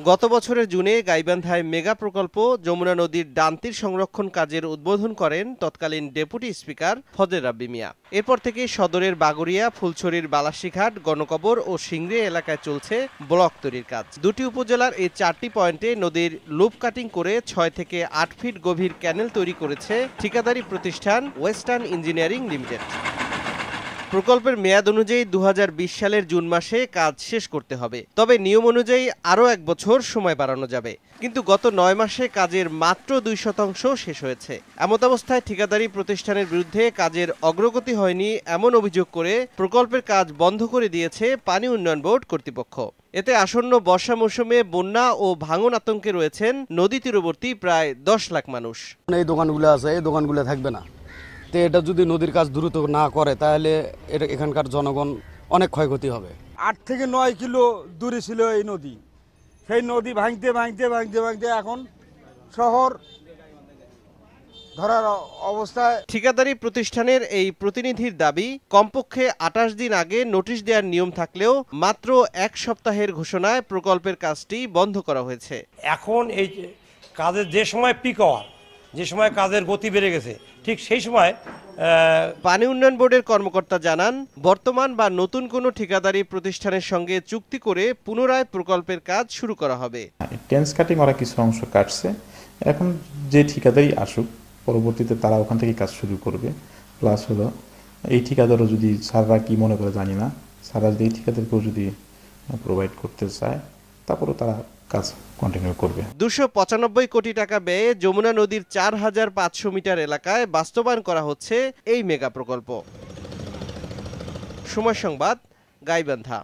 গত বছরের জুনে গাইবান্ধায় মেগা প্রকল্প যমুনা নদীর ডান তীর সংরক্ষণ কাজের উদ্বোধন করেন তৎকালীন ডেপুটি স্পিকার ফজলে রাব্বি মিয়া। এরপর থেকে সদরের বাগুড়িয়া, ফুলছড়ির বালাসীঘাট, গণকবর ও সিংড়ি এলাকায় চলছে ব্লক তৈরির কাজ। দুটি উপজেলার এই 4টি পয়েন্টে নদীর লুপ কাটিং করে 6 থেকে 8 ফিট গভীর ক্যানেল তৈরি করেছে ঠিকাদারি প্রতিষ্ঠান ওয়েস্টার্ন ইঞ্জিনিয়ারিং লিমিটেড। প্রকল্পের মেয়াদ অনুযায়ী 2020 সালের জুন মাসে কাজ শেষ করতে হবে। তবে নিয়ম অনুযায়ী আরও 1 বছর সময় বাড়ানো যাবে। কিন্তু গত 9 মাসে কাজের মাত্র 2% শেষ হয়েছে। এমতাবস্থায় ঠিকাদারি প্রতিষ্ঠানের বিরুদ্ধে কাজের অগ্রগতি হয়নি এমন অভিযোগ করে প্রকল্পের কাজ বন্ধ করে দিয়েছে পানি উন্নয়ন বোর্ড কর্তৃপক্ষ। এতে আসন্ন বর্ষা মৌসুমে বন্যা ও ভাঙন আতঙ্কে রয়েছেন নদী তীরবর্তী প্রায় 10 লাখ মানুষ। এই দোকানগুলো আছে, এই দোকানগুলো থাকবে না। তো এটা যদি নদীর কাজ দ্রুত না করে তাহলে এখানকার জনগণ অনেক ক্ষয়ক্ষতি হবে। 8 থেকে 9 কিলো দূরে ছিল এই নদী। সেই নদী ভাঙতে এখন শহর ধরার অবস্থায়। ঠিকাদারি প্রতিষ্ঠানের এই প্রতিনিধির দাবি, কমপক্ষে 28 দিন আগে নোটিশ দেওয়ার নিয়ম থাকলেও মাত্র 1 সপ্তাহের ঘোষণায় প্রকল্পের কাজটি বন্ধ করা হয়েছে। এখন এই কাজের যে সময় পিক আওয়ার, যে সময় কাজের গতি বেড়ে গেছে, ঠিক সেই সময় পানি উন্নয়ন বোর্ডের কর্মকর্তা জানান, বর্তমান বা নতুন কোনো ঠিকাদারি প্রতিষ্ঠানের সঙ্গে চুক্তি করে পুনরায় প্রকল্পের কাজ শুরু করা হবে। টেন্স কাটিং ওরা কিছু অংশ কাটছে, এখন যে ঠিকাদারি আসুক পরবর্তীতে তারা ওখান থেকে কাজ শুরু করবে। প্লাস হলো এই ঠিকাদারও যদি স্যাররা কি মনে করে জানি না, স্যাররা যদি এই ঠিকাদারকেও যদি প্রোভাইড করতে চায় তারপরেও তারা কাজ কন্টিনিউ করবে। 295 কোটি টাকা ব্যয়ে যমুনা নদীর 4500 মিটার এলাকায় বাস্তবায়ন করা হচ্ছে এই মেগা প্রকল্প। সময় সংবাদ, গাইবান্ধা।